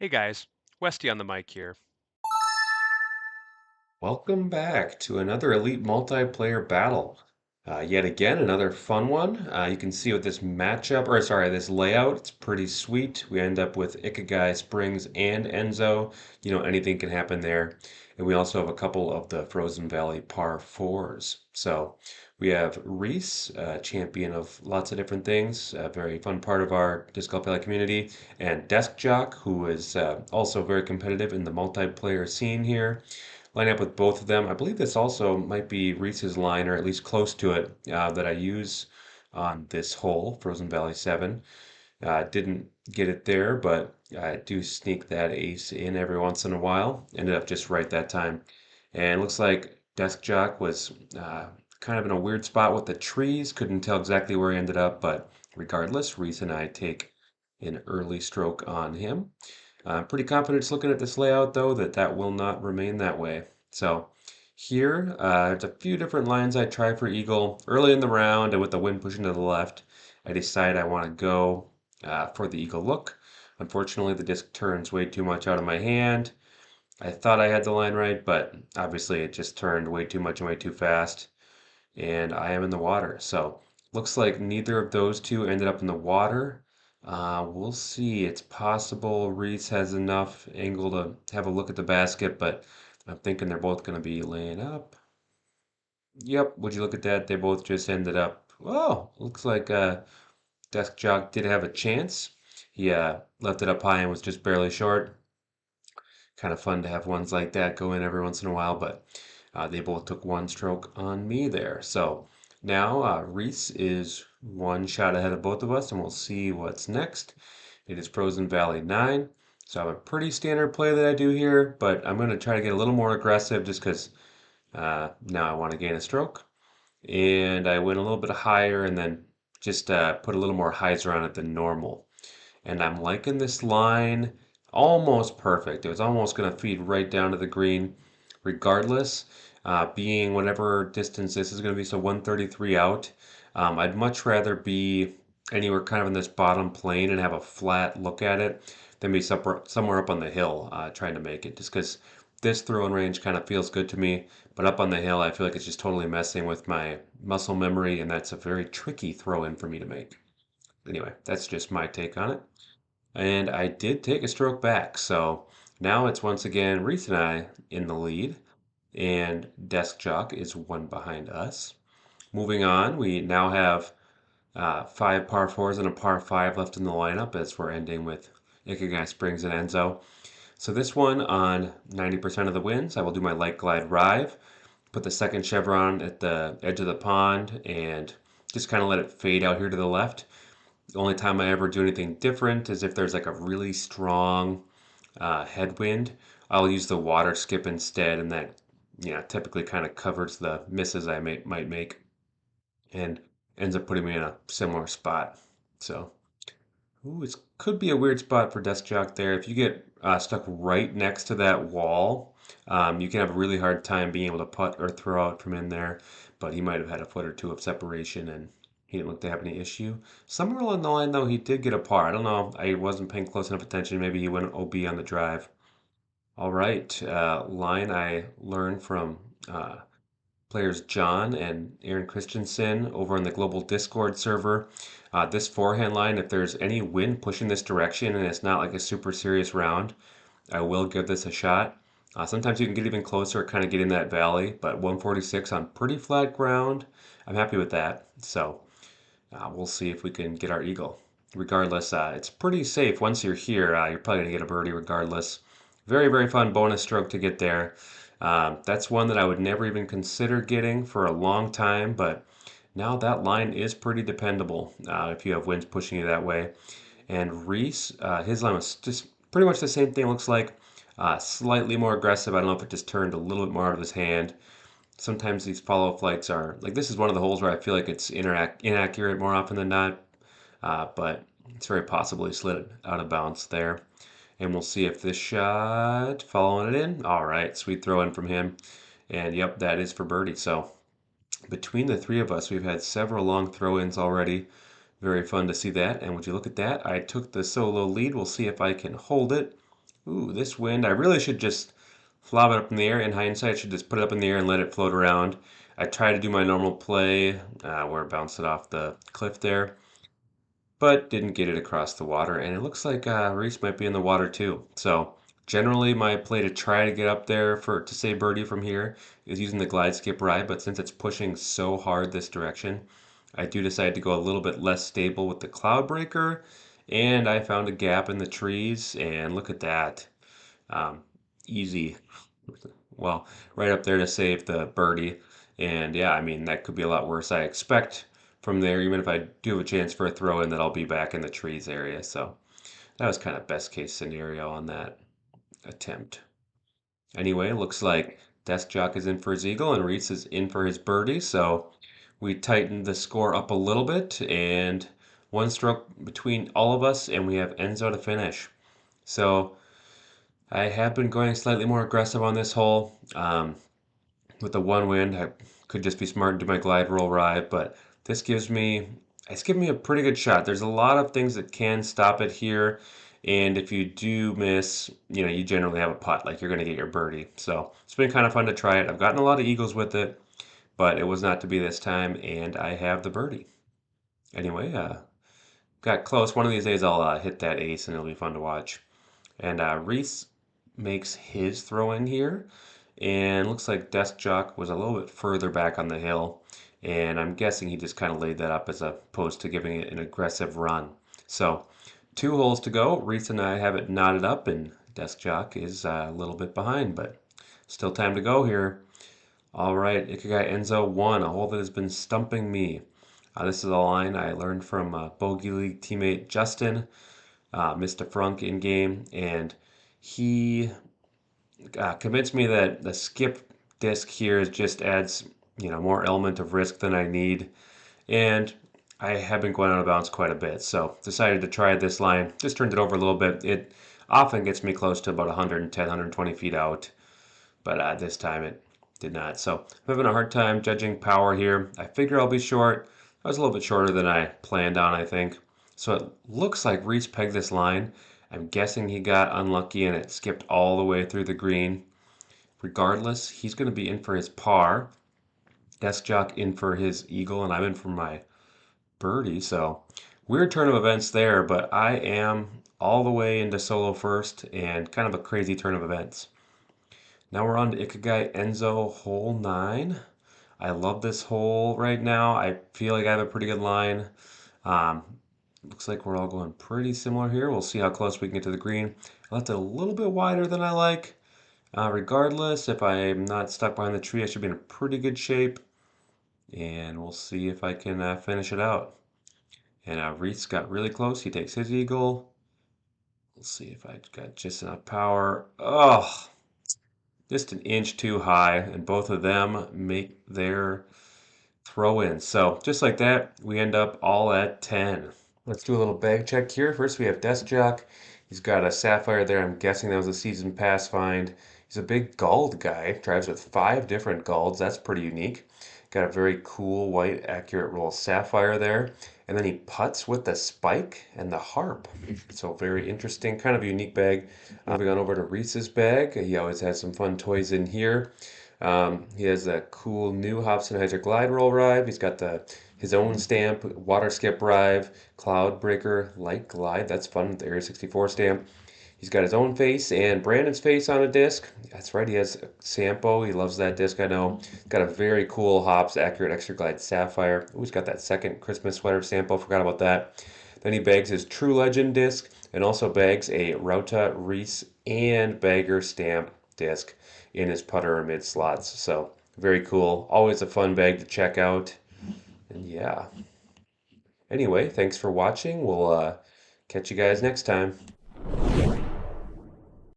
Hey guys, Westy on the mic here. Welcome back to another Elite multiplayer battle. Yet again, another fun one. You can see with this matchup, or sorry, this layout, it's pretty sweet. We end up with Ikigai, Springs, and Enso. Anything can happen there. And we also have a couple of the Frozen Valley par fours. So we have Reese, champion of lots of different things, a very fun part of our Disc Golf Valley community, and Desk Jock, who is also very competitive in the multiplayer scene here. Line up with both of them. I believe this also might be Reese's line, or at least close to it, that I use on this hole, Frozen Valley 7. Didn't get it there, but I do sneak that ace in every once in a while. Ended up just right that time. And it looks like Desk Jock was kind of in a weird spot with the trees. Couldn't tell exactly where he ended up, but regardless, Reese and I take an early stroke on him. I'm pretty confident just looking at this layout, though, that that will not remain that way. So here, there's a few different lines I try for eagle. Early in the round, and with the wind pushing to the left, I decide I want to go for the eagle look. Unfortunately, the disc turns way too much out of my hand. I thought I had the line right, but obviously it just turned way too much and way too fast, and I am in the water. So looks like neither of those two ended up in the water. We'll see. It's possible Reese has enough angle to have a look at the basket, but I'm thinking they're both going to be laying up. Yep, would you look at that? They both just ended up. Oh, looks like Desk Jock did have a chance. He left it up high and was just barely short. Kind of fun to have ones like that go in every once in a while, but they both took one stroke on me there. So now Reese is one shot ahead of both of us, and we'll see what's next. It is Frozen Valley 9. So I have a pretty standard play that I do here, but I'm going to try to get a little more aggressive just because now I want to gain a stroke. And I went a little bit higher and then just put a little more hyzer on it than normal. And I'm liking this line almost perfect. It was almost going to feed right down to the green regardless, being whatever distance this is going to be, so 133 out. I'd much rather be anywhere kind of in this bottom plane and have a flat look at it than be somewhere up on the hill trying to make it. Just because this throwing range kind of feels good to me, but up on the hill, I feel like it's just totally messing with my muscle memory, and that's a very tricky throw in for me to make. Anyway, that's just my take on it. And I did take a stroke back, so now it's once again Reese and I in the lead, and Desk Jock is one behind us. Moving on, we now have five par fours and a par five left in the lineup as we're ending with Ikigai Springs and Enzo. So this one on 90% of the wins, I will do my light glide rive, put the second chevron at the edge of the pond, and just kind of let it fade out here to the left. The only time I ever do anything different is if there's like a really strong headwind. I'll use the water skip instead, and that typically kind of covers the misses might make and ends up putting me in a similar spot. So, ooh, it could be a weird spot for Desk Jock there. If you get stuck right next to that wall, you can have a really hard time being able to putt or throw out from in there. But he might have had a foot or two of separation and he didn't look to have any issue. Somewhere along the line, though, he did get a par. I don't know. I wasn't paying close enough attention. Maybe he went OB on the drive. All right. Line I learned from players John and Aaron Christensen over on the global Discord server. This forehand line, if there's any wind pushing this direction and it's not like a super serious round, I will give this a shot. Sometimes you can get even closer, kind of get in that valley, but 146 on pretty flat ground, I'm happy with that. So we'll see if we can get our eagle. Regardless, it's pretty safe. Once you're here, you're probably going to get a birdie regardless. Very, very fun bonus stroke to get there. That's one that I would never even consider getting for a long time, but now that line is pretty dependable if you have winds pushing you that way. And Reese, his line was just pretty much the same thing, looks like. Slightly more aggressive. I don't know if it just turned a little bit more out of his hand. Sometimes these follow flights are like this is one of the holes where I feel like it's inaccurate more often than not, but it's very possible he slid it out of bounds there. And we'll see if this shot following it in. All right, sweet throw in from him. And yep, that is for birdie. So between the three of us, we've had several long throw ins already. Very fun to see that. And would you look at that? I took the solo lead. We'll see if I can hold it. Ooh, this wind. I really should just flop it up in the air. In hindsight, I should just put it up in the air and let it float around. I tried to do my normal play where it bounced it off the cliff there, but didn't get it across the water. And it looks like Reese might be in the water too. So generally, my play to try to get up there for to say birdie from here is using the glide skip ride. But since it's pushing so hard this direction, I do decide to go a little bit less stable with the cloud breaker. And I found a gap in the trees, and look at that. Um, Easy. Well, right up there to save the birdie. And yeah, I mean, that could be a lot worse. I expect from there, even if I do have a chance for a throw in, that I'll be back in the trees area. So that was kind of best case scenario on that attempt. Anyway, looks like Desk Jock is in for his eagle and Reese is in for his birdie. So we tightened the score up a little bit and one stroke between all of us, and we have Enzo to finish. So I have been going slightly more aggressive on this hole. With the one wind, I could just be smart and do my glide roll ride, but this gives me it's giving me a pretty good shot. There's a lot of things that can stop it here, and if you do miss, you generally have a putt, like you're going to get your birdie. So it's been kind of fun to try it. I've gotten a lot of eagles with it, but it was not to be this time, and I have the birdie. Anyway, got close. One of these days I'll hit that ace, and it'll be fun to watch. And Reese makes his throw in here. And looks like Desk Jock was a little bit further back on the hill. And I'm guessing he just kind of laid that up as opposed to giving it an aggressive run. So, two holes to go. Reese and I have it knotted up, and Desk Jock is a little bit behind, but still time to go here. All right, Ikigai Enzo 1, a hole that has been stumping me. This is a line I learned from Bogey League teammate Justin, Mr. Frunk in game, and he convinced me that the skip disc here just adds more element of risk than I need, and I have been going out of bounds quite a bit, so decided to try this line. Just turned it over a little bit. It often gets me close to about 110, 120 feet out, but this time it did not. So I'm having a hard time judging power here. I figure I'll be short. I was a little bit shorter than I planned on, I think. So it looks like Reese pegged this line. I'm guessing he got unlucky and it skipped all the way through the green. Regardless, he's going to be in for his par. Desk Jock in for his eagle, and I'm in for my birdie. So weird turn of events there, but I am all the way into solo first and kind of a crazy turn of events. Now we're on to Ikigai Enzo hole 9. I love this hole right now. I feel like I have a pretty good line. Um, Looks like we're all going pretty similar here. We'll see how close we can get to the green. I left it a little bit wider than I like. Regardless, if I'm not stuck behind the tree, I should be in a pretty good shape. And we'll see if I can finish it out. And Reese got really close. He takes his eagle. We'll see if I got just enough power. Oh, just an inch too high. And both of them make their throw in. So just like that, we end up all at 10. Let's do a little bag check here. First, we have Desk Jock. He's got a Sapphire there. I'm guessing that was a season pass find. He's a big Gald guy. Drives with 5 different Galds. That's pretty unique. Got a very cool white accurate roll Sapphire there. And then he putts with the spike and the harp. So very interesting, kind of a unique bag. Moving on over to Reese's bag. He always has some fun toys in here. He has a cool new Hobsonheiser Glide Roll Rive. He's got his own stamp, Water Skip Rive, Cloud Breaker Light Glide. That's fun with the Area 64 stamp. He's got his own face and Brandon's face on a disc. That's right, he has Sampo. He loves that disc, I know. Got a very cool Hobbs Accurate Extra Glide Sapphire. Ooh, he's got that second Christmas sweater Sampo. Forgot about that. Then he bags his True Legend disc and also bags a Rauta Reese and Bagger stamp disc in his putter or mid slots. So very cool. Always a fun bag to check out. And yeah. Anyway, thanks for watching. We'll catch you guys next time.